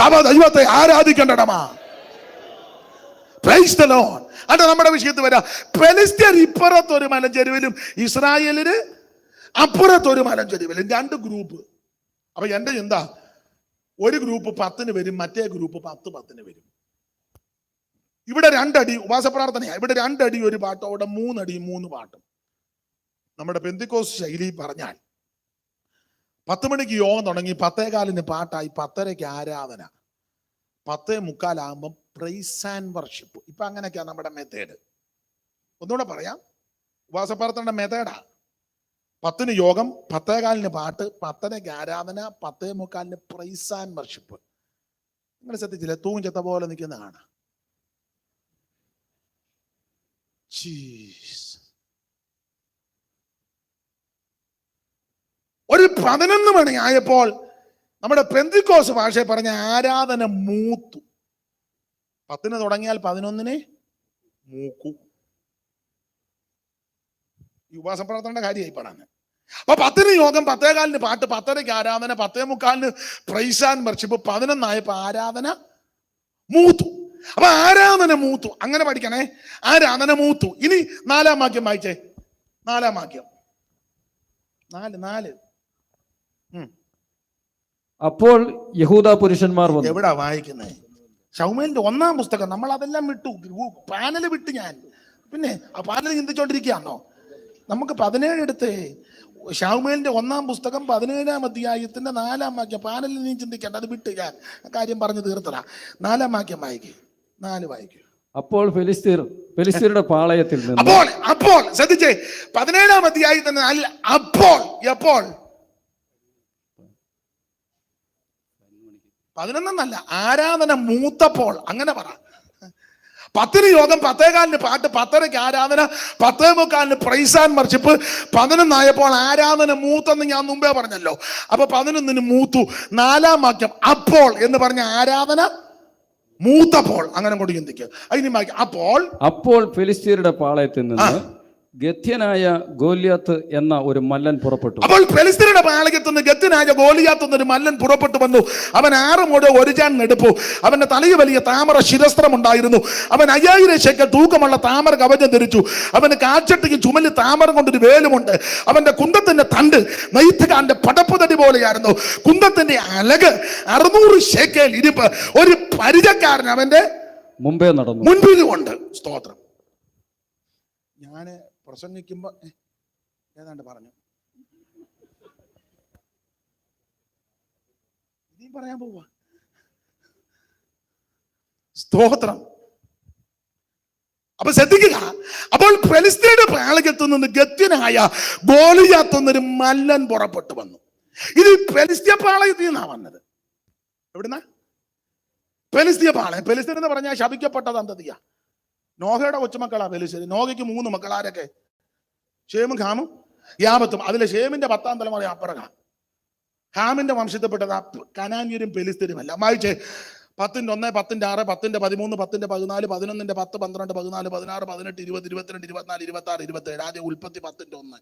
സഭ ദൈവത്തെ ആരാധിക്കേണ്ടടമാ. Price the Lord. അത് നമ്മുടെ വിഷയത്തിൽ വരാം. ഫെലിസ്ത്യർ ഇപ്പുറത്തൊരു മലഞ്ചെരുവിലും ഇസ്രായേലിന് അപ്പുറത്തൊരു മലഞ്ചെരുവിലും, 2 ഗ്രൂപ്പ്. അപ്പൊ എന്റെ ചിന്ത, ഒരു ഗ്രൂപ്പ് 10 വരും, മറ്റേ ഗ്രൂപ്പ് 10 വരും. ഇവിടെ 2 അടി ഉപവാസപ്രാർത്ഥനയാണ്. ഇവിടെ 2 അടി ഒരു പാട്ടും, അവിടെ 3 അടി 3 പാട്ടും. നമ്മുടെ പെന്തിക്കോസ് ശൈലി പറഞ്ഞാൽ 10 മണിക്ക് യോഗം തുടങ്ങി, 10:15 പാട്ടായി, 10:30 ആരാധന, 10:45 പ്രൈസ് ആൻഡ് വർഷിപ്പ്. ഇപ്പൊ അങ്ങനെയൊക്കെയാണ് നമ്മുടെ മെത്തേഡ്. ഒന്നുകൂടെ പറയാം, ഉപവാസപ്രാർത്ഥനയുടെ മെത്തേഡാ. 10 യോഗം, 10:15 പാട്ട്, 10:30 ആരാധന, 10:45 പ്രൈസ് ആൻഡ് വർഷിപ്പ്. നിങ്ങൾ ശ്രദ്ധിച്ചില്ലേ? തൂഞ്ചത്ത പോലെ നിൽക്കുന്നതാണ്. ഒരു 11 മണി ആയപ്പോൾ നമ്മുടെ പെന്തിക്കോസ് ഭാഷയെ പറഞ്ഞ ആരാധന മൂത്തു. 10 തുടങ്ങിയാൽ 11 മൂക്കു. ഈ ഉപവാസ പ്രാർത്ഥനയുടെ കാര്യമായി പറയാൻ. അപ്പൊ 10-ന് യോഗം, 10:15 പാട്ട്, 10:30 ആരാധന, 10:45 പ്രൈസ് ആൻഡ് വർഷിപ്പ്, 11 ആരാധന മൂത്തു. അപ്പൊ ആരാധന മൂത്തു. അങ്ങനെ പഠിക്കണേ, ആരാധന മൂത്തു. ഇനി 4-ാം വാക്യം വായിച്ചേ. 4-ാം വാക്യം 4. അപ്പോൾ യഹൂദ പുരുഷന്മാർ വന്നു. എവിടാ വായിക്കുന്നേ? ശൗമേലിന്റെ 1-ാം പുസ്തകം. നമ്മൾ അതെല്ലാം വിട്ടു, പാനല് വിട്ട്. ഞാൻ പിന്നെ ആ പാനൽ ചിന്തിച്ചോണ്ടിരിക്കുകയാണോ? നമുക്ക് 17 എടുത്തേ. ശൗമേലിന്റെ 1-ാം പുസ്തകം 17-ാം അധ്യായത്തിന്റെ 4-ാം വാക്യം. പാനലിൽ നീ ചിന്തിക്കേണ്ട, അത് വിട്ട് ഞാൻ കാര്യം പറഞ്ഞു തീർത്തടാ. 4-ാം വാക്യം വായിക്കേ. 4 വായിക്കൂ. അപ്പോൾ ഫെലിസ്ത്യരുടെ പാളയത്തിൽ നിന്ന്. അപ്പോൾ ശ്രദ്ധിച്ചേ, 17-ാം അധ്യായത്തിന് അല്ല, അപ്പോൾ എപ്പോൾ 11 ആരാധന മൂത്തപ്പോൾ. അങ്ങനെ പറ. 10-ന് യോഗം, 10:15 പാട്ട്, 10:30 ആരാധന, 10:45 പ്രൈസ് ആൻഡ് വർഷിപ്പ്, 11 ആരാധന മൂത്തെന്ന് ഞാൻ മുമ്പേ പറഞ്ഞല്ലോ. അപ്പൊ 11-ന് മൂത്തു. 4-ാം വാക്യം അപ്പോൾ എന്ന് പറഞ്ഞ ആരാധന മൂത്തപ്പോൾ. അങ്ങനെ കൊണ്ട് ചിന്തിക്കുക. അതിന് അപ്പോൾ ഫെലിസ്ത്യരുടെ പാളയത്തിൽ നിന്ന് ഗത്യനായ ഗോലിയാത്ത് എന്ന ഒരു മല്ലൻ പുറപ്പെട്ടു. അപ്പോൾ ഫെലിസ്ത്യരുടെ പാളയത്തിൽ നിന്ന് ഗത്യനായ ഗോലിയാത്ത് എന്നൊരു മല്ലൻ പുറപ്പെട്ടു വന്നു. അവൻ 6 മുഴ 1 ചാൺ നെടുപ്പു. അവന്റെ തലയിൽ വലിയ താമര ശിരസ്ത്രം ഉണ്ടായിരുന്നു. അവൻ 5000 ശേക്കൽ തൂക്കമുള്ള താമര കവചം ധരിച്ചു. അവന് കാൽച്ചട്ടിക്ക് ചുമലിൽ താമര കൊണ്ടൊരു വേലുമുണ്ട്. അവന്റെ കുന്തത്തിന്റെ തണ്ട് നെയ്ത്തുകാരന്റെ പടപ്പുതടി പോലെയായിരുന്നു. കുന്തത്തിന്റെ അലക് 600 ശേക്കൽ ഇരിപ്പ്. ഒരു പരിചക്കാരൻ അവന്റെ മുമ്പേ നടന്നു, മുൻപിലുമുണ്ട്. സ്തോത്രം. ഞാന് പ്രസംഗിക്കുമ്പോ ഏതാണ്ട് പറഞ്ഞു, ഇനിയും പറയാൻ പോവാ. സ്തോത്രം. അപ്പൊ ശ്രദ്ധിക്കുക. അപ്പോൾ ഫെലിസ്ത്യരുടെ പാളയത്തിൽ നിന്ന് ഗത്യനായ ഗോലിയാത്ത് എന്നൊരു മല്ലൻ പുറപ്പെട്ടു വന്നു. ഇത് ഫെലിസ്ത്യ പാളയത്തിൽ നിന്നാ വന്നത്. എവിടുന്ന? ഫെലിസ്ത്യ പാളയം. ഫെലിസ്ത്യൻ എന്ന് പറഞ്ഞാൽ ശപിക്കപ്പെട്ട സന്തതിയാ. നോഹയുടെ കൊച്ചുമക്കളാ ഫെലിസ്ത്യർ. നോഹയ്ക്ക് 3 മക്കൾ. ആരൊക്കെ? ഷേമും ഹാമും യാമത്തും. അതിലെ ഷേമിന്റെ 10-ാം തലമുറ അപ്പറകാം. ഹാമിന്റെ വംശത്തിൽപ്പെട്ടത് കനാന്യരും ഫെലിസ്ത്യരുമല്ല. വായിച്ചേ. 10-1, 10-6, 10-13, 10-14, 11-10, 12, 14, 16, 18, 20, 22, 24, 26, 27. ആദ്യം ഉൽപ്പത്തി 10-1.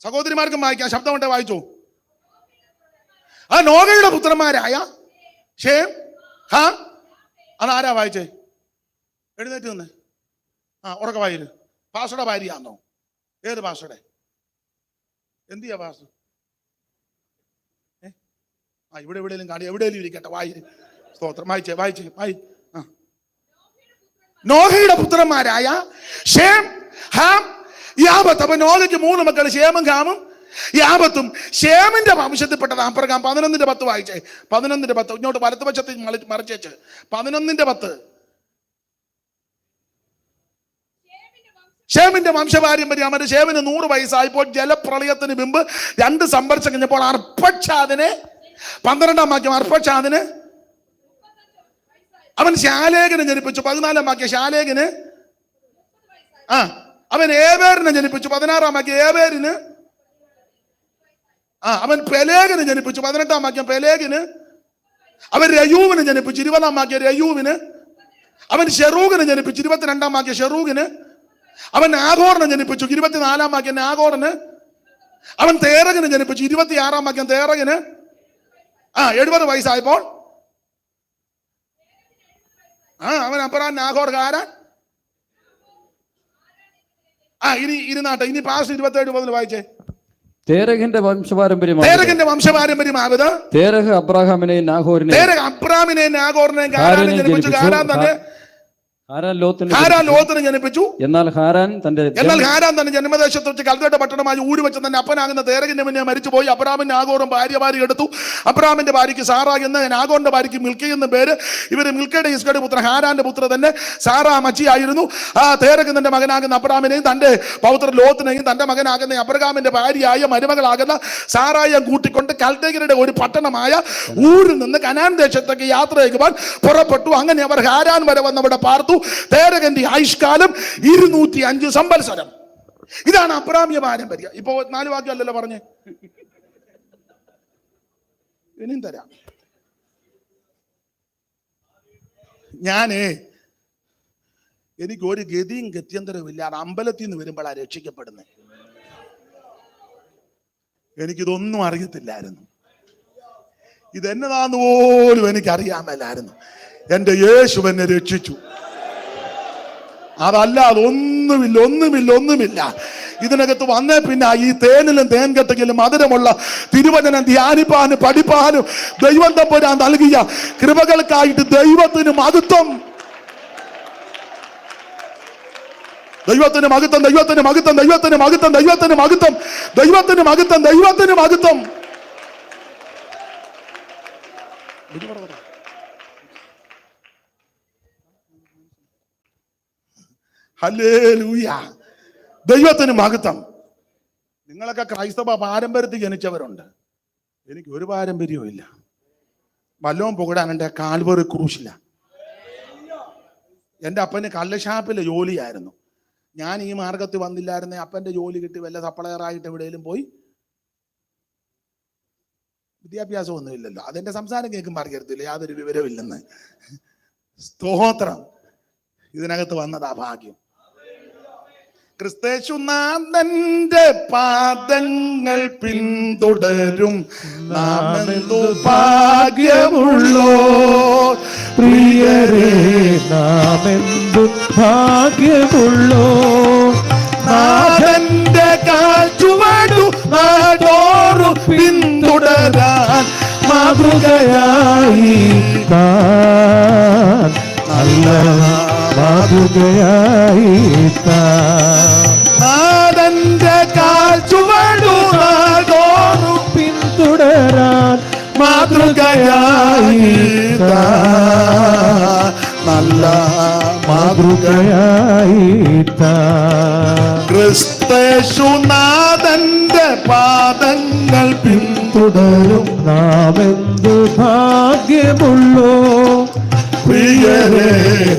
സഹോദരിമാർക്കും വായിക്കാം, ശബ്ദമുണ്ടെ വായിച്ചു. ആ നോഹയുടെ പുത്രന്മാരായ ഷേം, ഹാം. അതാരാ വായിച്ചേ? എഴുന്നേറ്റ് നിന്ന് ഉറക്കെ വായിര്. പാസ്റ്ററുടെ ഭാര്യയാന്നോ? ഏത് പാസ്റ്ററുടെ? എന്തിയാ പാസ്റ്റർ? ഇവിടെ എവിടെയെങ്കിലും കാണി, എവിടെയെങ്കിലും ഇരിക്കട്ടെ. വായിര്. സ്തോത്രം. വായിച്ചേ. നോഹയുടെ പുത്രന്മാരായ ഷേം, ഹാം, യാബത്ത്. അപ്പൊ നോഹയ്ക്ക് 3 മക്കൾ, ഷേമും ഹാമും യാബത്തും. ഷേമിന്റെ വംശത്തിൽപ്പെട്ടത് അപ്പറകാം. 11-10 വായിച്ചേ. 11-10 ഇങ്ങോട്ട് വലത്തുപക്ഷത്തിൽ മറിച്ചേച്ച്. 11-10 ഷേമിന്റെ വംശപാരമ്പര്യം. അവന്റെ ഷേമിന് 100 വയസ്സായപ്പോൾ ജലപ്രളയത്തിന് മുമ്പ് 2 സംവത്സരം കഴിഞ്ഞപ്പോൾ അർപ്പക്ഷാദിന് 12-ാം വാക്യം. അർപ്പക്ഷാദിന് അവൻ ശാലേഖനെ ജനിപ്പിച്ചു. 14-ാം വാക്യം. ശാലേഖന് അവൻ ഏബേരിനെ ജനിപ്പിച്ചു. 16-ാം വാക്യം. ഏബേരിന് അവൻ പെലേഗിന് ജനിപ്പിച്ചു. 18-ാം വാക്യം. പെലേഗിന് അവൻ രയൂവിനെ ജനിപ്പിച്ചു. 20-ാം വാക്യം. രയൂവിന് അവൻ ഷെറൂഗിനെ ജനിപ്പിച്ചു. 22-ാം വാക്യം. ഷെറൂഗിന് അവൻ നാഗോറിനെ ജനിപ്പിച്ചു. 24-ാം വാക്യം. നാഗോറിന് അവൻ തേരകിനെ ജനിപ്പിച്ചു. 26-ാം വാക്യം. തേരകിന് 70 വയസ്സായപ്പോൾ അവൻ അപ്പറാൻ നാഗോർ കാരൻ. ഇനി ഇരുന്നാട്ടെ. ഇനി പാസ് 27 മുതൽ വായിച്ചേ. തേരഹിന്റെ വംശപാരമ്പര്യം. തേരഹ് അബ്രാഹാമിനെയും നാഹോറിനെയും ഹാരാൻ ലോത്തിനെ ജനിപ്പിച്ചു. എന്നാൽ ഹാരാൻ തന്റെ ജന്മദേശത്ത് വെച്ച് കൽദയുടെ പട്ടണമായി ഊര് വെച്ച് തന്നെ അപ്പനാകുന്ന തേരകിന്റെ മുന്നേ മരിച്ചുപോയി. അബ്രാമിന് നാഗോറും ഭാര്യ എടുത്തു. അബ്രാമിന്റെ ഭാര്യയ്ക്ക് സാറ എന്ന്, നാഗോറിന്റെ ഭാര്യയ്ക്ക് മിൽക്ക എന്ന പേര്. ഇവര് മിൽക്കയുടെ ഇസ്കയുടെ പുത്രൻ ഹാരാന്റെ പുത്ര തന്നെ സാറ മച്ചിയായിരുന്നു. തേരകിന്റെ മകനാകുന്ന അബ്രാമിനെയും തന്റെ പൗത്ര ലോത്തിനെയും തന്റെ മകനാകുന്ന അബ്രഹാമിന്റെ ഭാര്യയായ മരുമകളാകുന്ന സാറായം കൂട്ടിക്കൊണ്ട് കൽദയരുടെ ഒരു പട്ടണമായ ഊരിൽ നിന്ന് കനാൻ ദേശത്തേക്ക് യാത്ര ചെയ്യുവാൻ പുറപ്പെട്ടു. അങ്ങനെ അവർ ഹാരാൻ വരെ വന്നവിടെ പാർത്തു. തേരകന്റെ ആയുഷ്കാലം 205 സംവത്സരം. ഇതാണ് അബ്രാമ്യ പാരമ്പര്യം. ഇപ്പൊ 4 വാക്യമല്ലല്ലോ പറഞ്ഞേ. ഇനിയും തരാം. ഞാനേ എനിക്ക് ഒരു ഗതിയും ഗത്യന്തരവും ഇല്ലാതെ അമ്പലത്തിൽ നിന്ന് വരുമ്പോഴാണ് രക്ഷിക്കപ്പെടുന്നത്. എനിക്കിതൊന്നും അറിയത്തില്ലായിരുന്നു. ഇതെന്നതാന്ന് പോലും എനിക്കറിയാമല്ലായിരുന്നു. എൻ്റെ യേശു എന്നെ രക്ഷിച്ചു. അതല്ലാതെ ഒന്നുമില്ല. ഇതിനകത്ത് വന്നേ പിന്നെ ഈ തേനിലും തേൻകെട്ടകിലും മധുരമുള്ള തിരുവചനം ധ്യാനിപ്പാനും പഠിപ്പാനും ദൈവം തമ്പുരാൻ നൽകിയ കൃപകൾക്കായിട്ട് ദൈവത്തിന് മഹത്വം. ദൈവത്തിന് മഹത്വം, ദൈവത്തിന് മഹത്വം, ദൈവത്തിന് മഹത്വം, ദൈവത്തിന് മഹത്വം, ദൈവത്തിന് മഹത്വം, ദൈവത്തിന് മഹത്വം. ഹല്ലേലൂയ, ദൈവത്തിന് മഹത്വം. നിങ്ങളൊക്കെ ക്രൈസ്തവ പാരമ്പര്യത്തിൽ ജനിച്ചവരുണ്ട്. എനിക്ക് ഒരു പാരമ്പര്യവും ഇല്ല. വല്ലവും പുകടാൻ എൻ്റെ കാൽവറി ക്രൂശില്ല. എൻ്റെ അപ്പന് കള്ളഷാപ്പിലെ ജോലിയായിരുന്നു. ഞാൻ ഈ മാർഗത്തിൽ വന്നില്ലായിരുന്നേ അപ്പൻ്റെ ജോലി കിട്ടി വല്ല സപ്ലയറായിട്ട് എവിടെയെങ്കിലും പോയി. വിദ്യാഭ്യാസം ഒന്നുമില്ലല്ലോ. അതെന്റെ സംസാരം കേൾക്കുമ്പോൾ അറിയത്തില്ല യാതൊരു വിവരമില്ലെന്ന്. സ്തോത്രം. ഇതിനകത്ത് വന്നതാ ഭാഗ്യം. ക്രിസ്തേശുനാഥന്റെ പാദങ്ങൾ പിന്തുടരും നാമെന്തു ഭാഗ്യമുള്ളോ പ്രിയരേ, നാമെന്തു ഭാഗ്യമുള്ളോ. നാഥന്റെ കാൽച്ചുവടു നാടോറു പിന്തുടരാൻ മാതൃകയായി താൻ, നല്ല മാതൃകയായി താൻ. നാഥന്റെ കാൽച്ചുവടു നാടോറു പിന്തുടരാൻ മാതൃകയായി താൻ, നല്ല മാതൃകയായി താൻ. ക്രിസ്തേശുനാഥന്റെ പാദങ്ങൾ പിന്തുടരും നാമെന്തു ഭാഗ്യമുള്ളോ പ്രിയരേ,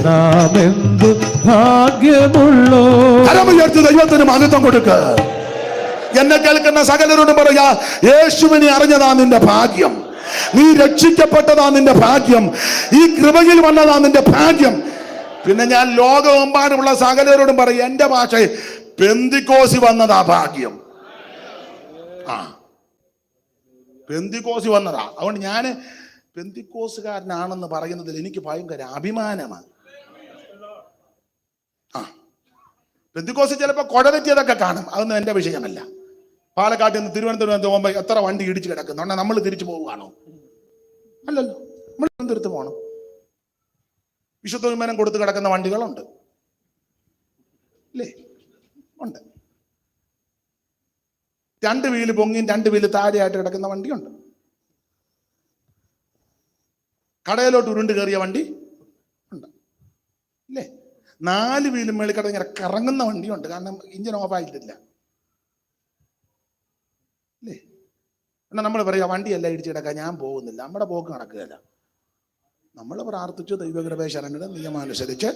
നാമെന്തു ഭാഗ്യമുള്ളോ. കരമുയർത്തി ദൈവത്തിന് മഹത്വം കൊടുക്ക. എന്നെ കേൾക്കുന്ന സകലരോടും പറയാ, യേശുവിനെ അറിഞ്ഞതാ നിന്റെ ഭാഗ്യം. നീ രക്ഷിക്കപ്പെട്ടതാ നിന്റെ ഭാഗ്യം. ഈ കൃപയിൽ വന്നതാ നിന്റെ ഭാഗ്യം. പിന്നെ ഞാൻ ലോകമെമ്പാടുമുള്ള സകലരോടും പറയും, എന്റെ ഭാഷയിൽ പെന്തിക്കോസി വന്നതാ ഭാഗ്യം. പെന്തിക്കോസി വന്നതാ. അതുകൊണ്ട് ഞാൻ പെന്തിക്കോസുകാരനാണെന്ന് പറയുന്നതിൽ എനിക്ക് ഭയങ്കര അഭിമാനമാണ്. പെന്തിക്കോസ് ചിലപ്പോൾ കുഴതെറ്റിയതൊക്കെ കാണും, അതൊന്നും എൻ്റെ വിഷയമല്ല. പാലക്കാട്ടിൽ നിന്ന് തിരുവനന്തപുരം പോകുമ്പോൾ എത്ര വണ്ടി ഇടിച്ച് കിടക്കുന്നു. ഉണ്ടെങ്കിൽ നമ്മൾ തിരിച്ചു പോവുകയാണോ? അല്ലല്ലോ, നമ്മൾ തിരുവനന്തപുരത്ത് പോകണം. വിശുദ്ധ വിമാനം കൊടുത്ത് കിടക്കുന്ന വണ്ടികളുണ്ട്, അല്ലേ? ഉണ്ട്. 2 വീല് പൊങ്ങിയും 2 വീല് താഴെയായിട്ട് കിടക്കുന്ന വണ്ടിയുണ്ട്. കടയിലോട്ട് ഉരുണ്ട് കയറിയ വണ്ടി ഉണ്ട്, അല്ലേ? 4 വീലും മേളിൽ കിടന്ന് ഇങ്ങനെ കറങ്ങുന്ന വണ്ടിയുണ്ട്, കാരണം ഇഞ്ചിൻ ഓഫായിട്ടില്ല, അല്ലേ? എന്നാൽ നമ്മൾ പറയാം വണ്ടിയെല്ലാം ഇടിച്ച് കിടക്കാൻ ഞാൻ പോകുന്നില്ല. നമ്മുടെ പോക്ക് നടക്കുകയല്ല. നമ്മൾ പ്രാർത്ഥിച്ചു ദൈവകൃപേശ്വരങ്ങളുടെ നിയമമനുസരിച്ച്,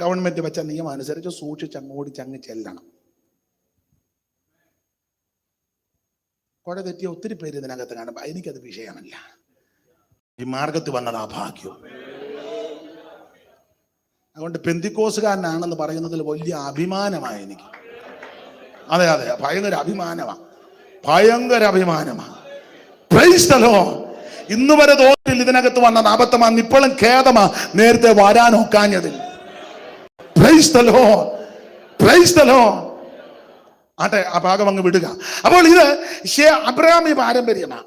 ഗവൺമെന്റ് വെച്ച നിയമമനുസരിച്ച് സൂക്ഷിച്ച് അങ്ങ് ചെല്ലണം. കുഴ തെറ്റിയ ഒത്തിരി പേര് ഇതിനകത്ത് കാണുമ്പോൾ എനിക്കത് വിഷയമല്ല. ഈ മാർഗത്തിൽ വന്നതാ ഭാഗ്യം. അതുകൊണ്ട് പെന്തിക്കോസുകാരനാണെന്ന് പറയുന്നതിൽ വലിയ അഭിമാനമാണ് എനിക്ക്. അതെ, ഭയങ്കര അഭിമാനമാണ്, ഭയങ്കര അഭിമാനമാണ്. Praise the Lord. ഇന്ന് വരെ തോന്നില്ല ഇതിനകത്ത് വന്നത് അബദ്ധമാണ്, ഇപ്പോഴും ഖേദമാ നേരത്തെ വരാനൊക്കാഞ്ഞതിൽ. Praise the Lord, praise the Lord. ആട്ടെ, ആ ഭാഗം അങ്ങ് വിടുക. അപ്പോൾ ഇത് അബ്രഹാമി പാരമ്പര്യമാണ്.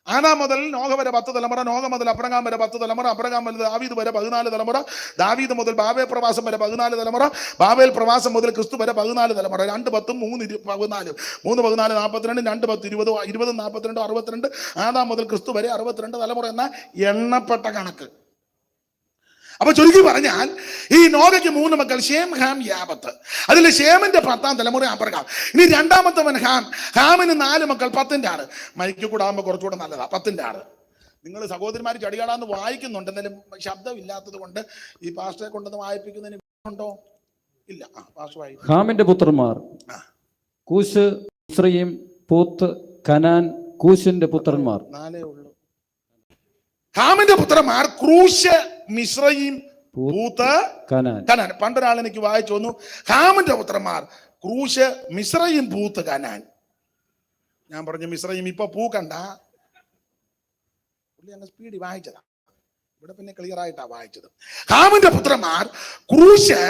ആദാം മുതൽ നോഹ വരെ 10 തലമുറ, നോഹ മുതൽ അബ്രഹാം വരെ 10 തലമുറ, അബ്രഹാം മുതൽ ദാവീദ് വരെ 14 തലമുറ, ദാവീദ് മുതൽ ബാബേൽ പ്രവാസം വരെ 14 തലമുറ, ബാബേൽ പ്രവാസം മുതൽ ക്രിസ്തു വരെ 14 തലമുറ. 2 10 3 14, 3 14 42, 2 10 20, 20 42 62. ആദാം മുതൽ ക്രിസ്തു വരെ 62 തലമുറ എന്ന എണ്ണപ്പെട്ട കണക്ക്. അപ്പൊ ചുരുക്കി പറഞ്ഞാൽ ഈ നോഹയ്ക്ക് 3 മക്കൾ, ഷേം, ഹാം, യാപത്ത്. അതിൽ ഷേമിന്റെ 10ാം തലമുറ അബ്രഹാം. ഇനി രണ്ടാമത്തവൻ ഹാം. ഹാമിന് 4 മക്കൾ, 10ന്റെ ആറ്. മൈക്ക് കൂടെ ആകുമ്പോൾ കുറച്ചുകൂടെ നല്ലതാ, 10ന്റെ ആറ്. നിങ്ങൾ സഹോദരിമാർ ചടികാടാന്ന് വായിക്കുന്നുണ്ട്, എന്നാലും ശബ്ദം ഇല്ലാത്തത് കൊണ്ട് ഈ പാസ്റ്ററെ കൊണ്ടൊന്ന് വായിപ്പിക്കുന്നതിന് ഉണ്ടോ? ഇല്ല. പാസ്റ്റർ വായിക്കും. ഹാമിന്റെ പുത്രന്മാർ കൂശ്, മിസ്രയീം, പൂത്ത്, കനാൻ. കൂശിന്റെ പുത്രന്മാർ 4 ഉള്ളൂ. ഹാമിന്റെ പുത്രന്മാർ ക്രൂശ്, മിസ്രയീം, പൂത്ത് കനാൻ. കനാൻ. പണ്ടൊരാൾ എനിക്ക് വായിച്ചു വന്നു, ഹാമിന്റെ പുത്രന്മാർ ക്രൂശ് മിസ്രയും പൂത്ത് കനാൻ. ഞാൻ പറഞ്ഞു മിസ്രയും ഇപ്പൊ പൂക്കണ്ട, പുള്ളി അങ്ങ് സ്പീഡിൽ വായിച്ചതാ, ഇവിടെ പിന്നെ ക്ലിയർ ആയിട്ടാ വായിച്ചത്. ഹാമിന്റെ പുത്രന്മാർ ക്രൂശ്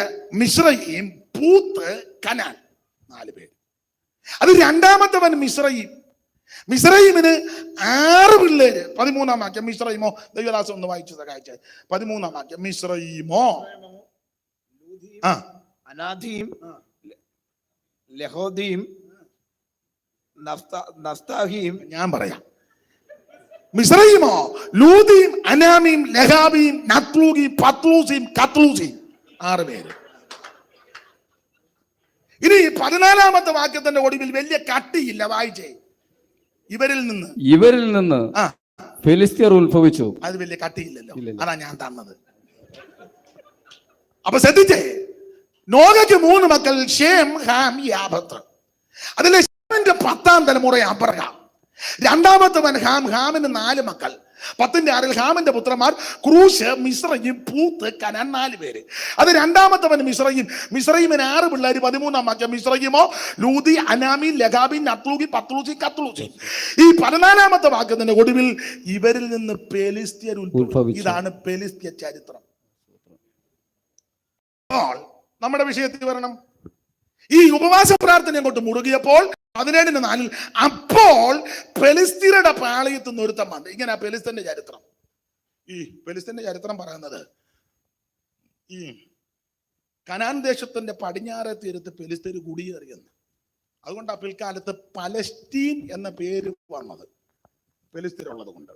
മിസ്രയും പൂത്ത് കനാൻ, 4 പേര്. അത് രണ്ടാമത്തവൻ മിസ്രയീം. മിസ്രയീമിന് 6 പിള്ളേര്. 13-ാം വാക്യം. മിസ്രയീമോ, ദൈവദാസം ഒന്ന് വായിച്ചു സഹായിച്ച 13-ാം വാക്യം. മിസ്രയീമോ അനാഥീം, ലഹോദീം, നഫ്താഹീം. ഞാൻ പറയാം. മിസ്രയീമോ, ലൂദീം, അനാമീം, ലഹാബീം, നത്ലൂഗീം, പത്ലൂസീം, കത്ലൂസീം, 6 പേര്. ഇനി 14-ാമത്തെ വാക്യത്തിന്റെ ഒടുവിൽ വലിയ കട്ടിയില്ല, വായിച്ചേ. ഇവരിൽ നിന്ന് ഫെലിസ്ത്യർ ഉത്ഭവിച്ചു. അത് വലിയ കട്ടിയില്ലല്ലോ, ഇല്ലല്ലോ. അതാ ഞാൻ തന്നത്. അപ്പൊ ശ്രദ്ധിച്ചേ, നോഹയ്ക്ക് 3 മക്കൾ, ഷേം, ഹാം, യാഫത്ത്. അതിലെ ഷേമിന്റെ 10-ാം തലമുറ അബ്രഹാം. രണ്ടാമത്തവൻ ഹാം. ഹാമിന് 4 മക്കൾ. 10-ന്റെ 6 ഹാമിന്റെ പുത്രന്മാർ ക്രൂശ്, മിസ്രയീം, പൂത്ത്, കനാൻ, 4 പേര്. അത് രണ്ടാമത്തവൻ മിസ്രയീം. മിസ്രയീമിന് 6 പിള്ളേര്. 13-ാം വാക്യം. മിസ്രയീമോ, ലൂദി, അനാമി, ലഗാബി, നത്ലൂഗി, പത്ലൂസി, കത്ലൂസി. ഈ 14-ാമത്തെ വാക്യത്തിന്റെ ഒടുവിൽ ഇവരിൽ നിന്ന് ഫെലിസ്ത്യർ ഉത്ഭവിച്ചു. ഇതാണ് ഫെലിസ്ത്യ ചരിത്രം. നമ്മുടെ വിഷയത്തിൽ വരണം. ഈ ഉപവാസ പ്രാർത്ഥന കൊണ്ട് മുറുകിയപ്പോൾ 17-4 അപ്പോൾ ഫെലിസ്ത്യരുടെ പാളയത്തിൽ നിന്ന് ഒരുത്തം വന്നു. ഇങ്ങനെ ഫെലിസ്ത്യന്റെ ചരിത്രം. ഈ ഫെലിസ്ത്യന്റെ ചരിത്രം പറയുന്നത്, ഈ കനാൻ ദേശത്തിന്റെ പടിഞ്ഞാറെ തീരത്ത് ഫെലിസ്ത്യർ കുടിയേറിയെന്ന്. അതുകൊണ്ടാണ് പിൽക്കാലത്ത് പലസ്തീൻ എന്ന പേര് വന്നത്, ഫെലിസ്ത്യരുള്ളത് കൊണ്ട്.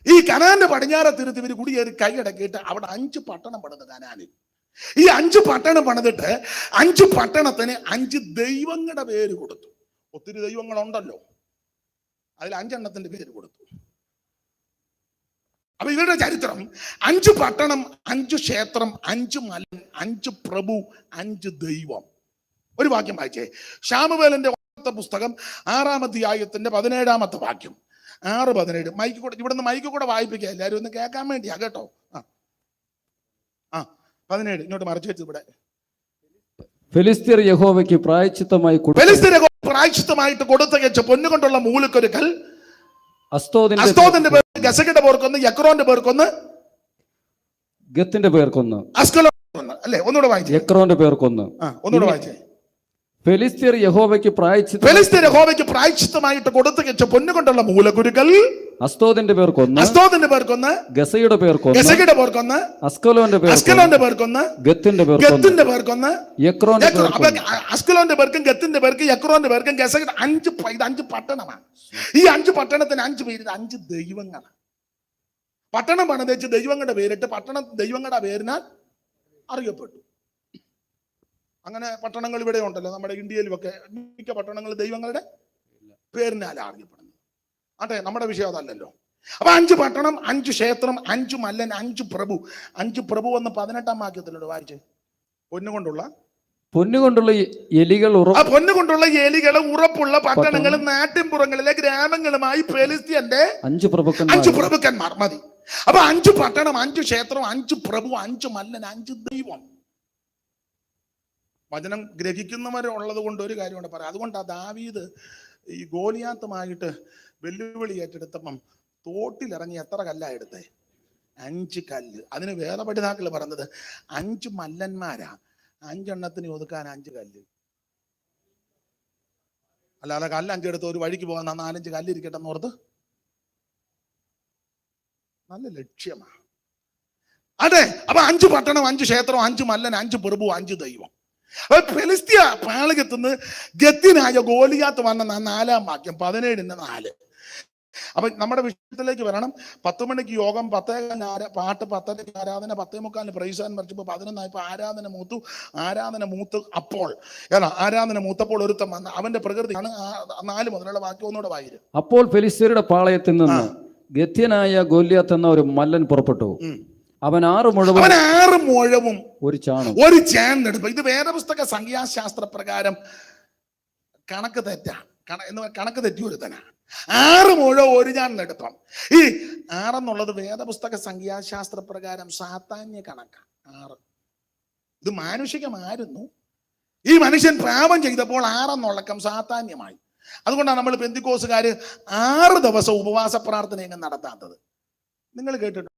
ഈ കനാന്റെ പടിഞ്ഞാറെ തീരത്ത് ഇവർ കുടിയേറി കൈയടക്കിയിട്ട് അവിടെ 5 പട്ടണം പണിത് കനാനിൽ. ഈ 5 പട്ടണം പണിതിട്ട് 5 പട്ടണത്തിന് 5 ദൈവങ്ങളുടെ പേര് കൊടുത്തു. ഒത്തിരി ദൈവങ്ങളുണ്ടല്ലോ, അതിൽ 5 എണ്ണത്തിന്റെ പേര് കൊടുത്തു. അപ്പൊ ഇവരുടെ ചരിത്രം 5 പട്ടണം, 5 ക്ഷേത്രം, 5 മലൻ, 5 പ്രഭു, 5 ദൈവം. ഒരു വാക്യം വായിച്ചേ. ശാമുവേലിന്റെ പുസ്തകം 6-ാം അധ്യായത്തിന്റെ 17-ാമത്തെ വാക്യം. 6:17. മൈക്ക് കൂടെ, ഇവിടുന്ന് മൈക്ക് കൂടെ വായിപ്പിക്കുക, എല്ലാവരും ഒന്ന് കേൾക്കാൻ വേണ്ടിയാ കേട്ടോ. 17 ഇങ്ങോട്ട് മറച്ചു വെച്ചത് ഇവിടെ. ഫെലിസ്ത്യർ യഹോവയ്ക്ക് പ്രായശ്ചിത്തമായിട്ട് കൊടുത്തയച്ച പൊന്നുകൊണ്ടുള്ള മൂലക്കൊരുക്കൽ അസ്തോദിന്റെ പേർക്ക്, ഗസയുടെ പേർക്കൊന്ന്, യക്രോന്റെ പേർക്കൊന്ന്, ഗത്തിന്റെ പേർക്കൊന്ന്, അസ്കലോന് അല്ലേ. ഒന്നുകൂടെ വായിച്ചേ. യക്രോന്റെ പേർക്കൊന്ന്. ഒന്നുകൂടെ വായിച്ചേ. ഫെലിസ്ത്യർ യഹോവയ്ക്ക് പ്രായശ്ചിത്തമായിട്ട് കൊടുത്തയച്ച പൊന്നുകൊണ്ടുള്ള മൂലക്കുരുക്കൽ അസ്തോദിന്റെ പേർക്കൊന്ന്, ഗസയുടെ പേർക്കൊന്ന്, അസ്കലോന്റെ പേർക്കൊന്ന്, ഗത്തിന്റെ പേർക്കൊന്ന്, അസ്കലോന്റെ പേർക്കും ഗത്തിന്റെ പേർക്ക്, യക്രോന്റെ പേർക്കും, ഗസയുടെ 5 പട്ടണമാണ്. ഈ 5 പട്ടണത്തിന് 5 പേര്, 5 ദൈവങ്ങളാണ്. പട്ടണം പണിതേച്ച് ദൈവങ്ങളുടെ പേരിട്ട് പട്ടണം ദൈവങ്ങളുടെ പേരിനാൽ അറിയപ്പെട്ടു. അങ്ങനെ പട്ടണങ്ങൾ ഇവിടെ ഉണ്ടല്ലോ, നമ്മുടെ ഇന്ത്യയിലുമൊക്കെ മിക്ക പട്ടണങ്ങൾ ദൈവങ്ങളുടെ പേരിനാൽ അറിയപ്പെടുന്നു. അതെ, നമ്മുടെ വിഷയം അതല്ലല്ലോ. അപ്പൊ 5 പട്ടണം, 5 ക്ഷേത്രം, 5 മല്ലൻ, 5 പ്രഭു. 5 പ്രഭു എന്ന് 18-ാം വാക്യത്തിലുണ്ട്, വായിച്ചേ. പൊന്നുകൊണ്ടുള്ള എലികൾ, പൊന്നുകൊണ്ടുള്ള എലികൾ ഉറപ്പുള്ള പട്ടണങ്ങൾ നാട്ടിൻപുറങ്ങളിലെ ഗ്രാമങ്ങളുമായി ഫെലിസ്ത്യന്റെ 5 പ്രഭുക്കന്മാർ മതി. അപ്പൊ 5 പട്ടണം, 5 ക്ഷേത്രം, 5 പ്രഭു, 5 മല്ലൻ, 5 ദൈവം. വചനം ഗ്രഹിക്കുന്നവരുള്ളത് കൊണ്ട് ഒരു കാര്യമാണ് പറയാം. അതുകൊണ്ടാണ് ദാവീദ് ഈ ഗോലിയാത്തുമായിട്ട് വെല്ലുവിളി ഏറ്റെടുത്തപ്പം തോട്ടിലിറങ്ങി എത്ര കല്ലാ എടുത്തേ? 5 കല്ല്. അതിന് വേദപഠിതാക്കൾ പറഞ്ഞത് 5 മല്ലന്മാരാ, 5 എണ്ണത്തിന് ഒതുക്കാൻ 5 കല്ല്. അല്ലാതെ കല്ല് 5 എടുത്ത് ഒരു വഴിക്ക് പോകാൻ 4-5 കല്ലിരിക്കട്ടെ എന്നോർത്ത് നല്ല ലക്ഷ്യമാണ്. അതെ, അപ്പൊ 5 പട്ടണം, 5 ക്ഷേത്രം, 5 മല്ലൻ, 5 പ്രഭു, 5 ദൈവം. ഫെലിസ്ത്യ പാളയത്തുനിന്ന് ഗത്തിനായ ഗോലിയാത്ത് വന്ന 4-ാം വാക്യം 17-4. അപ്പൊ നമ്മുടെ വിഷയത്തിലേക്ക് വരണം. 10 മണിക്ക് യോഗം, 10 പാട്ട്, 10 ആരാധന, 10:45 പ്രൈസാൻ മറിച്ചപ്പോ 11 ആരാധന മൂത്ത് അപ്പോൾ ആരാധന മൂത്തപ്പോൾ ഒരുത്തം വന്ന അവന്റെ പ്രകൃതിയാണ് 4 മുതലുള്ള വാക്യം. ഒന്നുകൂടെ വായിരും. അപ്പോൾ ഫെലിസ്ത്യരുടെ പാളയത്തിൽ നിന്ന് ഗത്യനായ ഗോലിയാത്ത് എന്ന ഒരു മല്ലൻ പുറപ്പെട്ടു. അവൻ 6 മുഴവും ഒരു ചാണെടുപ്പ്. ഇത് വേദപുസ്തക സംഖ്യാശാസ്ത്ര പ്രകാരം കണക്ക് തെറ്റി ഒരുത്തനാ. 6 മുഴം ഒരു ചാണെടുപ്പം. ഈ 6 എന്നുള്ളത് വേദപുസ്തക സംഖ്യാശാസ്ത്ര പ്രകാരം സാത്താന്യ കണക്കാണ്. 6. ഇത് മാനുഷികമായിരുന്നു. ഈ മനുഷ്യൻ പാപം ചെയ്തപ്പോൾ 6 എന്നുള്ളക്കം സാധാന്യമായി. അതുകൊണ്ടാണ് നമ്മൾ പെന്തിക്കോസുകാര് 6 ദിവസം ഉപവാസ പ്രാർത്ഥനയെങ്കിലും നടത്താത്തത്. നിങ്ങൾ കേട്ടിട്ടുണ്ടോ?